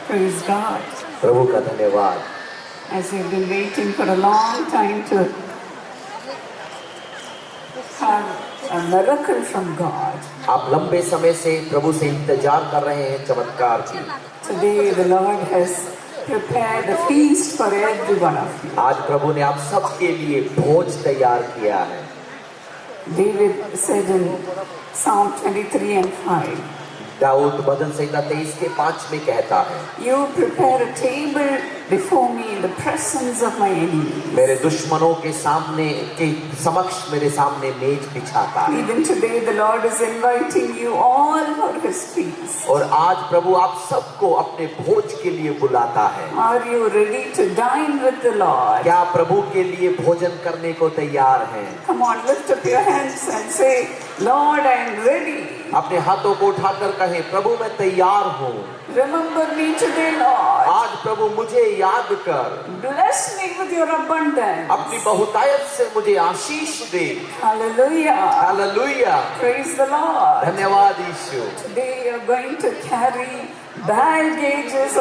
Praise God. प्रभु का धन्यवाद। As you've been waiting for a long time to have a miracle from God, आप लंबे समय से प्रभु से इंतजार कर रहे हैं चमत्कार की। today the Lord has prepared a feast for every one of you. आज प्रभु ने आप सबके लिए भोज तैयार किया है। David said in Psalm 23 and 5, Dawood भजन संहिता 23:5 में कहता है, You prepare a table before me in the presence of my enemies. मेरे दुश्मनों के सामने के समक्ष मेरे सामने मेज बिछाता है। Even today the Lord is inviting you all for His feast. और आज प्रभु आप सबको अपने भोज के लिए बुलाता है। Are you ready to dine with the Lord? क्या प्रभु के लिए भोजन करने को तैयार हैं? Come on, lift up your hands and say, Lord, I am ready. अपने हाथों को उठाकर कहें, प्रभु मैं तैयार हूँ। Remember me today, Lord. आज प्रभु मुझे याद कर, Bless me with your abundance. अपनी बहुतायत से मुझे आशीष दे। Hallelujah. Hallelujah, Praise the Lord. धन्यवाद यीशु। Today you are going to carry baggages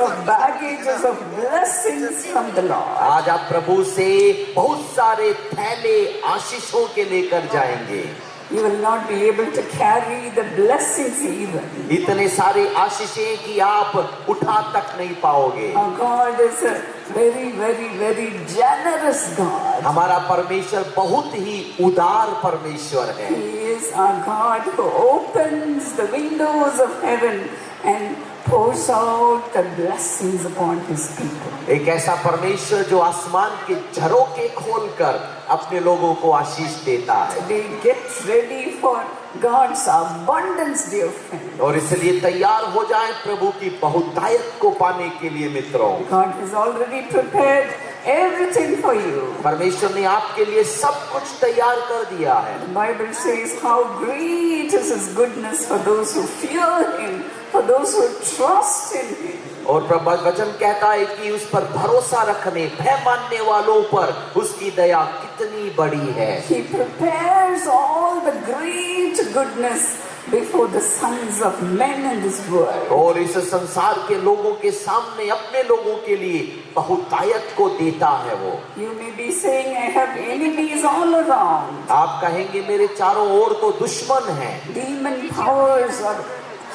of blessings from the Lord. आज आप प्रभु से बहुत सारे थैले आशीषों के लेकर जाएंगे। You will not be able to carry the blessings even. इतने सारे आशीषें कि आप उठा तक नहीं पाओगे। Our God is a very, very, very generous God. हमारा परमेश्वर बहुत ही उदार परमेश्वर है। He is our God who opens the windows of heaven and pours out the blessings upon His people. एक ऐसा परमेश्वर जो आसमान के झरोखे खोलकर अपने लोगों को आशीष देता है। Today get ready for God's abundance, dear friend. और इसलिए तैयार हो जाएं प्रभु की बहुतायत को पाने के लिए मित्रों। God has already prepared everything for you. परमेश्वर ने आपके लिए सब कुछ तैयार कर दिया है। The Bible says how great is His goodness for those who fear Him, for those who trust in Him. और प्रभु वचन कहता है कि उस पर भरोसा रखने, भय मानने वालों पर उसकी दया कितनी बड़ी है। He prepares all the great goodness before the sons of men in this world. और इस संसार के लोगों के सामने अपने लोगों के लिए बहुतायत को देता है वो। You may be saying, I have enemies all around. आप कहेंगे मेरे चारों ओर तो दुश्मन हैं। Demon powers are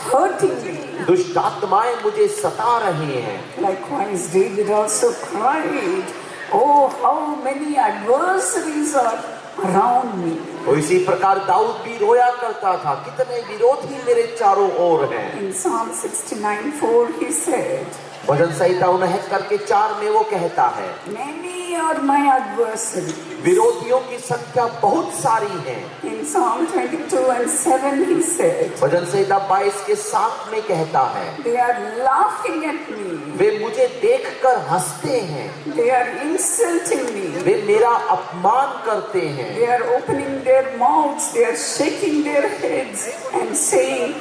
hurting me. दुष्ट आत्माएं मुझे सता रहे हैं। Likewise, David also cried, Oh, how many adversaries are around me. और इसी प्रकार दाऊद भी रोया करता था, कितने विरोधी मेरे चारों ओर हैं। In Psalm 69:4 he said, भजन संहिता 69:4 में वो कहता है, Many are my adversaries. विरोधियों की संख्या बहुत सारी है। In Psalm 22:7 he said, भजन संहिता 22:7 में कहता है, They are laughing at me. वे मुझे देखकर हंसते हैं, They are insulting me. वे मेरा अपमान करते हैं। They are opening their mouths. They are shaking their heads and saying,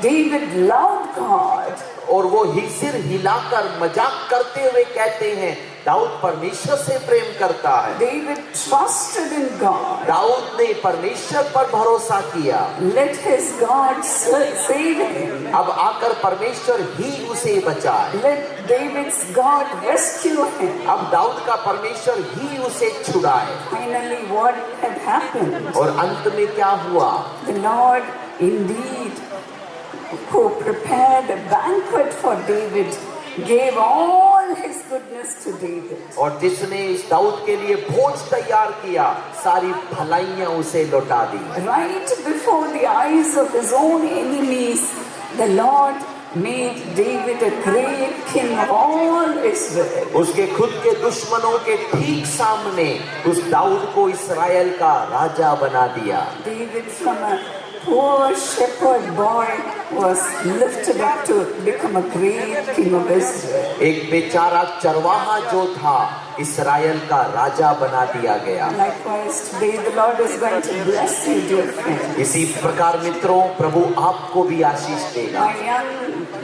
David loved God. और वो सिर हिलाकर मजाक करते हुए कहते हैं, दाऊद परमेश्वर से प्रेम करता है। David trusted in God. Dawood ने परमेश्वर पर भरोसा किया। Let his God save him. अब आकर परमेश्वर ही उसे बचाए। Let David's God rescue him. अब दाऊद का परमेश्वर ही उसे छुड़ाए। Finally, what had happened? और अंत में क्या हुआ? The Lord indeed, who prepared a banquet for David, gave all His goodness to David. और जिसने इस दाऊद के लिए भोज तैयार किया, सारी भलाइयां उसे लौटा दी। Right before the eyes of his own enemies, the Lord made David a great king of all Israel. उसके खुद के दुश्मनों के ठीक सामने उस दाऊद को इस्राएल का राजा बना दिया। David, from a poor shepherd boy, was lifted up to become a great king of Israel. एक बेचारा चरवाहा जो था, इस्राएल का राजा बना दिया गया। Likewise, today the Lord is going to bless you, dear friend. इसी प्रकार मित्रों, प्रभु आपको भी आशीष देगा। My young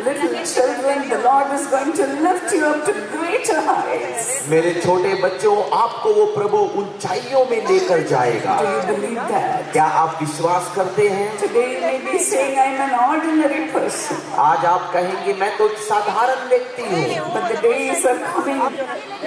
little children, the Lord is going to lift you up to greater heights. मेरे छोटे बच्चों, आपको वो प्रभु ऊंचाइयों में लेकर जाएगा। Do you believe that? क्या आप विश्वास करते हैं? Today you may be saying, I'm an ordinary person. आज आप कहेंगे मैं तो साधारण व्यक्ति हूँ, But the days are coming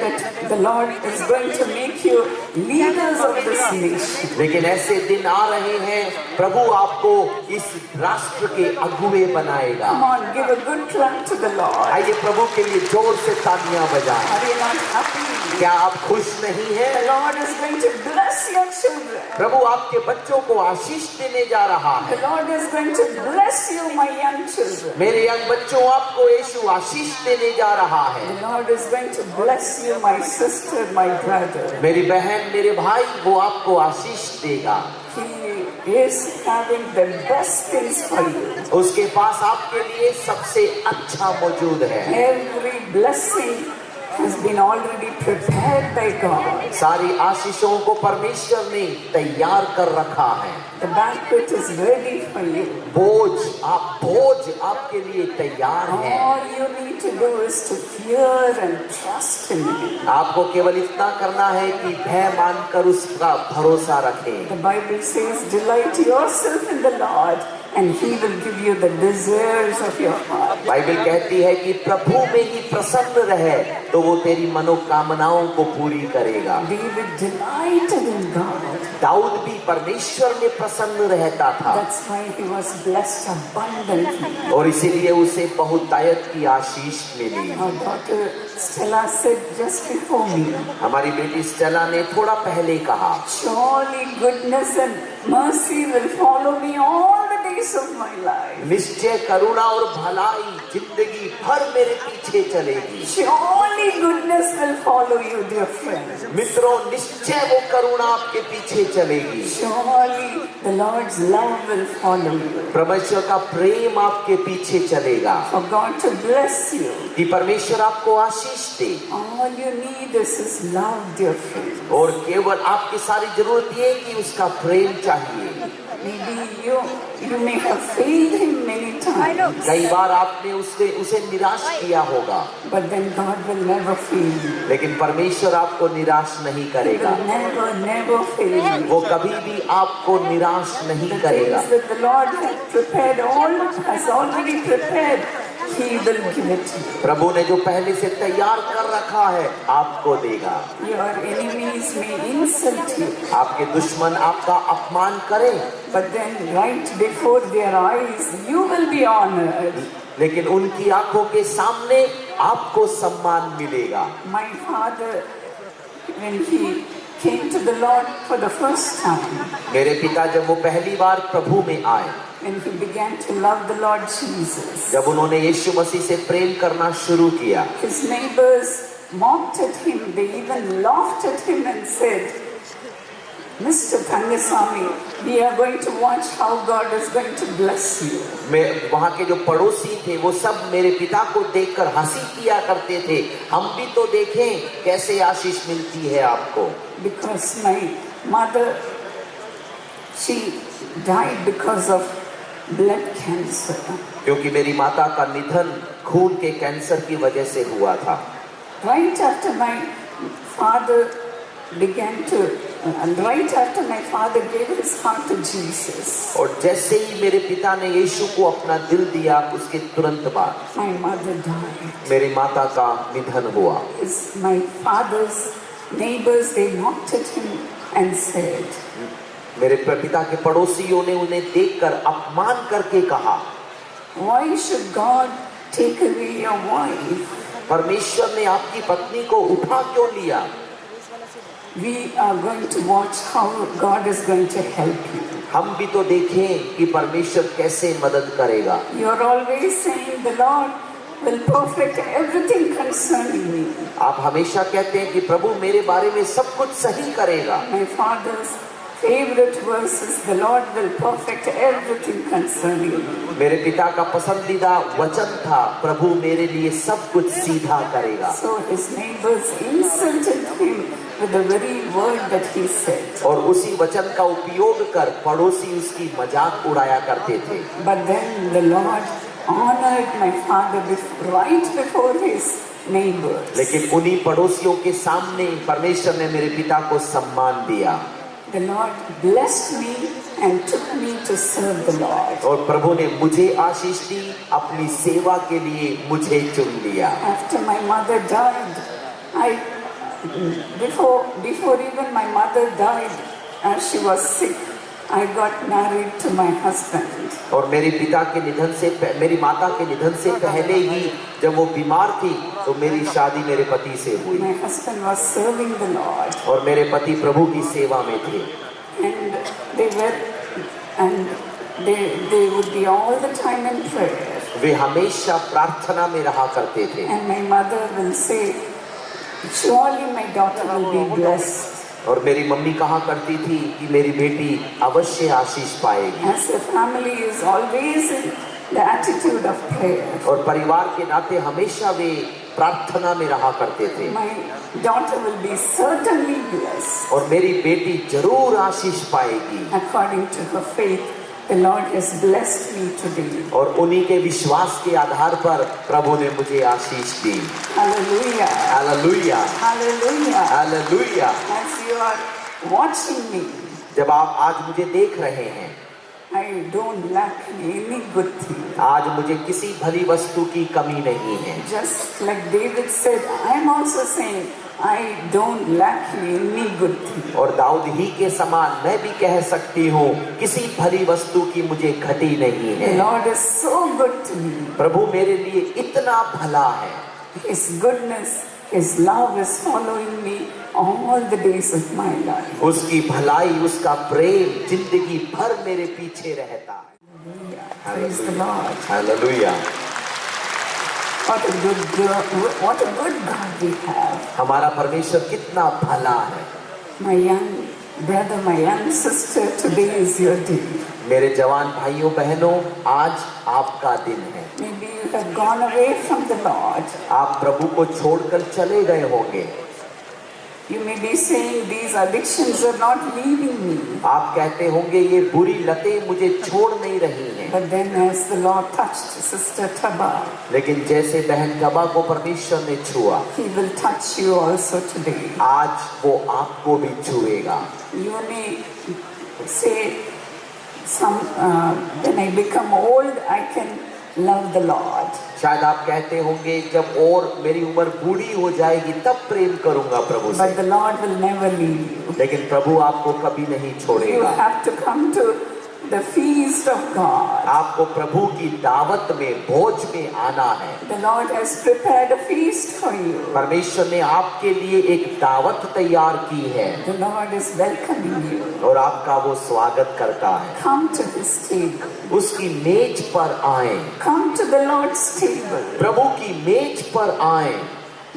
that the Lord is going to make you leaders of this nation. लेकिन ऐसे दिन आ रहे हैं, प्रभु आपको इस राष्ट्र के अगुवे बनाएगा। Come on, give a good clap to the Lord. आइए प्रभु के लिए जोर से तालियां बजाएं। Are you not happy? क्या आप खुश नहीं The हैं? Lord is going to bless your children. प्रभु आपके बच्चों को आशीष देने जा रहा है। The Lord is going to bless you, my young children. मेरे यंग बच्चों, आपको यीशु आशीष देने जा रहा है। The Lord is going to bless you, my sister, my brother. मेरी बहन, मेरे भाई, वो आपको आशीष देगा। He is having the best things for you. उसके पास आपके लिए सबसे अच्छा मौजूद है। Every blessing has been already prepared by God. सारी आशीषों को परमेश्वर ने तैयार कर रखा है। The banquet is ready for you. भोज आपके लिए तैयार है। All you need to do is to fear and trust in Him. आपको केवल इतना करना है कि भय मानकर उसका भरोसा रखें। The Bible says, delight yourself in the Lord and He will give you the desires of your heart. Bible कहती है कि प्रभु में ही प्रसन्न रहे तो वो तेरी मनोकामनाओं को पूरी करेगा। David delighted in God. Dawood भी परमेश्वर में प्रसन्न रहता था That's why he was blessed abundantly. और इसीलिए उसे बहुतायत की आशीष मिली। Our daughter Stella said just before me, हमारी बेटी स्टेला ने थोड़ा पहले कहा, surely goodness and mercy will follow me all the days of my life. निश्चय करुणा और भलाई जिंदगी भर मेरे पीछे चलेगी। Surely goodness will follow you, dear friends. मित्रों, निश्चय वो करुणा आपके पीछे चलेगी। Surely the Lord's love will follow you. परमेश्वर का प्रेम आपके पीछे चलेगा। For God to bless you, कि परमेश्वर आपको आशीष दे all you need is His love, dear friends. और केवल आपकी सारी जरूरत ये है कि उसका प्रेम चाहिए। Maybe you may have failed Him many times. कई बार आपने उसे निराश किया होगा, But then God will never fail you. लेकिन परमेश्वर आपको निराश नहीं He करेगा। will never fail you. वो कभी भी आपको निराश नहीं The करेगा। things that the Lord has already prepared, He will give it to you. प्रभु ने जो पहले से तैयार कर रखा है आपको देगा। Your enemies may insult you, आपके दुश्मन आपका अपमान करें, but then right before their eyes, you will be honored. लेकिन उनकी आंखों के सामने आपको सम्मान मिलेगा। My father, when he came to the Lord for the first time, मेरे पिता जब वो पहली बार प्रभु में आए, when he began to love the Lord Jesus, जब उन्होंने यीशु मसीह से प्रेम करना शुरू किया, his neighbors mocked at him. They even laughed at him and said, Mr. Thangasamy, we are going to watch how God is going to bless you. मैं वहाँ के जो पड़ोसी थे वो सब मेरे पिता को देखकर हंसी किया करते थे, हम भी तो देखें कैसे आशीष मिलती है आपको। Because my mother, she died because of blood cancer. क्योंकि मेरी माता का निधन खून के कैंसर की वजह से हुआ था। Right after my father gave his heart to Jesus, और जैसे ही मेरे पिता ने यीशु को अपना दिल दिया, उसके तुरंत बाद my mother died. मेरी माता का निधन हुआ। My father's neighbors, they mocked at him and said, मेरे पिता के पड़ोसियों ने उन्हें देखकर अपमान करके कहा, why should God take away your wife? परमेश्वर ने आपकी पत्नी को उठा क्यों लिया? We are going to watch how God is going to help you. हम भी तो देखें कि परमेश्वर कैसे मदद करेगा। You are always saying the Lord will perfect everything concerning me. आप हमेशा कहते हैं कि प्रभु मेरे बारे में सब कुछ सही करेगा। My father's favorite verse is, the Lord will perfect everything concerning me. मेरे पिता का पसंदीदा वचन था, प्रभु मेरे लिए सब कुछ सीधा करेगा। So his neighbors insulted him with the very word that he said. और उसी वचन का उपयोग कर पड़ोसी उसकी मजाक उड़ाया करते थे। But then the Lord honored my father right before his neighbors. लेकिन उन्हीं पड़ोसियों के सामने परमेश्वर ने मेरे पिता को सम्मान दिया। The Lord blessed me and took me to serve the Lord. और प्रभु ने मुझे आशीष दी, अपनी सेवा के लिए मुझे चुन लिया। After my mother died, before even my mother died, as she was sick, I got married to my husband. और मेरे पिता के निधन से, मेरी माता के निधन से पहले ही जब वो बीमार थी तो मेरी शादी मेरे पति से हुई। My husband was serving the Lord. और मेरे पति प्रभु की सेवा में थे। And they would be all the time in prayer. वे हमेशा प्रार्थना में रहा करते थे। And my mother will say, surely my daughter will be blessed. और मेरी मम्मी कहा करती थी कि मेरी बेटी अवश्य आशीष पाएगी। As the family is always in the attitude of prayer. और परिवार के नाते हमेशा वे प्रार्थना में रहा करते थे। My daughter will be certainly blessed. और मेरी बेटी जरूर आशीष पाएगी। According to her faith, the Lord has blessed me today. और उन्हीं के विश्वास के आधार पर प्रभु ने मुझे आशीष दी। Hallelujah. Hallelujah, Hallelujah. Hallelujah. As you are watching me, जब आप आज मुझे देख रहे हैं, I don't lack any good thing. आज मुझे किसी भली वस्तु की कमी नहीं है। Just like David said, I am also saying, I don't lack any good thing. और दाऊद ही के समान मैं भी कह सकती हूँ, किसी भली वस्तु की मुझे घटी नहीं है। The Lord is so good to me. प्रभु मेरे लिए इतना भला है। His goodness, His love is following me all the days of my life. उसकी भलाई, उसका प्रेम जिंदगी भर मेरे पीछे रहता है। Praise the Lord. Hallelujah. What a good God we have. हमारा परमेश्वर कितना भला है। My young brother, my young sister, today is your day. मेरे जवान भाइयों बहनों, आज आपका दिन है। Maybe you have gone away from the Lord. आप प्रभु को छोड़कर चले गए होंगे। You may be saying, these addictions are not leaving me. आप कहते होंगे ये बुरी लतें मुझे छोड़ नहीं रही हैं। But then as the Lord touched Sister Taba, लेकिन जैसे बहन तबा को परमेश्वर ने छुआ, He will touch you also today. आज वो आपको भी छुएगा। You may say, when I become old, I can love the Lord. शायद आप कहते होंगे जब और मेरी उम्र बूढ़ी हो जाएगी तब प्रेम करूंगा प्रभु से। But the Lord will never leave you. लेकिन प्रभु आपको कभी नहीं You छोड़ेगा। have to come to the feast of God. आपको प्रभु की दावत में, भोज में आना है। The Lord has prepared a feast for you. परमेश्वर ने आपके लिए एक दावत तैयार की है। The Lord is welcoming you. और आपका वो स्वागत करता है। Come to His table. उसकी मेज पर आए। Come to the Lord's table. प्रभु की मेज पर आए।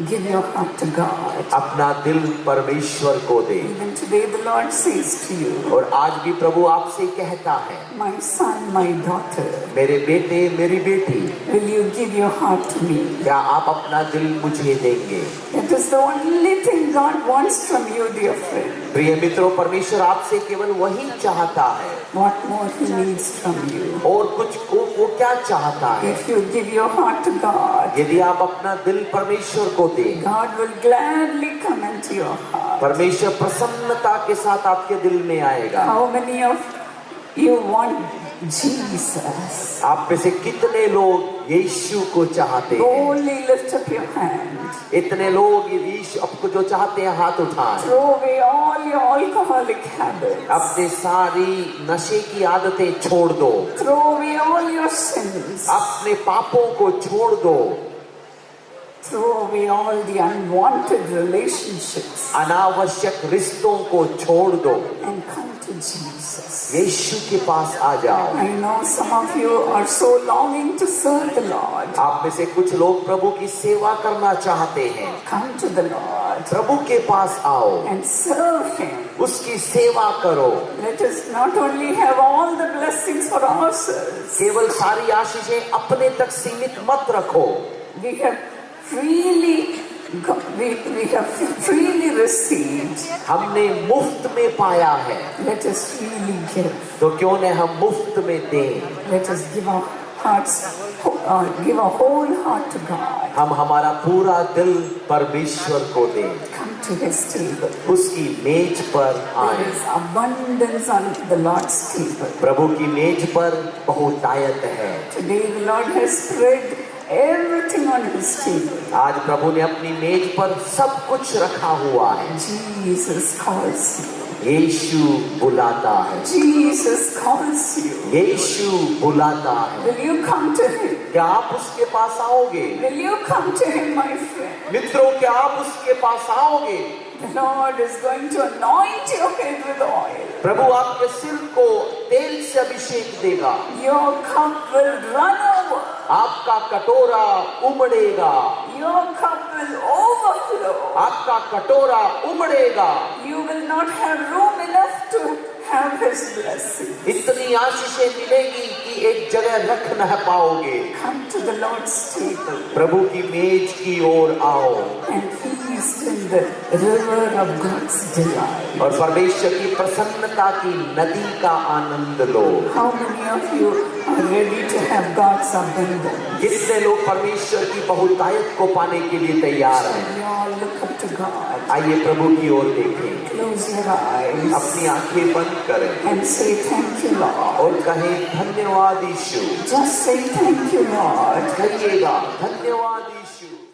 Give your heart to God. अपना दिल परमेश्वर को दे। Even today the Lord says to you, और आज भी प्रभु आपसे कहता है, my son, my daughter, मेरे बेटे, मेरी बेटी, will you give your heart to me? क्या आप अपना दिल मुझे देंगे? That is the only thing God wants from you, dear friend. प्रिय मित्रों, परमेश्वर आपसे केवल वही चाहता है। What more He needs from you? और कुछ वो क्या चाहता है? If you give your heart to God, यदि आप अपना दिल परमेश्वर को दें, God will gladly come into your heart. परमेश्वर प्रसन्नता के साथ आपके दिल में आएगा। How many of you want Jesus? आप में से कितने लोग यीशु को चाहते हैं? Boldly lift up your hand. इतने लोग यीशु आपको जो चाहते हैं हाथ उठाएं। Throw away all your alcoholic habits. अपने सारी नशे की आदतें छोड़ दो। Throw away all your sins. अपने पापों को छोड़ दो। Throw away all the unwanted relationships अनावश्यक रिश्तों को छोड़ दो। and come to to Jesus. यीशु के पास आ जाओ। I know some of you are so longing to serve the Lord. आप में से कुछ लोग प्रभु की सेवा करना चाहते हैं। Come to the Lord प्रभु के पास आओ, and serve Him. उसकी सेवा करो। Let us not only have all the blessings for ourselves. केवल सारी आशीषें अपने तक सीमित मत रखो। We have freely received. हमने मुफ्त में पाया है, Let us freely give. तो क्यों न हम मुफ्त में दें। Let us give our hearts, give our whole heart to God. हम हमारा पूरा दिल परमेश्वर को दें। Come to His table. उसकी मेज पर There आए। is abundance on the Lord's table. प्रभु की मेज पर बहुतायत है। Today the Lord has spread everything on His table. आज प्रभु ने अपनी मेज पर सब कुछ रखा हुआ है। Jesus calls you. यीशु बुलाता है। Jesus calls you. यीशु बुलाता है। Will you come to Him? क्या आप उसके पास आओगे? Will you come to Him, my friend? मित्रों, क्या आप उसके पास आओगे? The Lord is going to anoint your head with oil. प्रभु आपके सिर को तेल से अभिषेक देगा। Your cup will run over. आपका कटोरा उमड़ेगा। Your cup will overflow. आपका कटोरा उमड़ेगा। You will not have room enough to have His blessing. इतनी आशीषें मिलेगी कि एक जगह रख न पाओगे। Come to the Lord's table प्रभु की मेज की ओर आओ and feast in the river of God's delight. और परमेश्वर की प्रसन्नता की नदी का आनंद लो। How many of you are ready to have God's abundance? कितने लोग परमेश्वर की बहुतायत को पाने के लिए तैयार हैं? We all look up to God. आइए प्रभु की ओर देखें। Close your eyes अपनी आंखें बंद करें and say thank you, Lord. और कहें धन्यवाद यीशु। Just say thank you, Lord. कहिएगा धन्यवाद यीशु।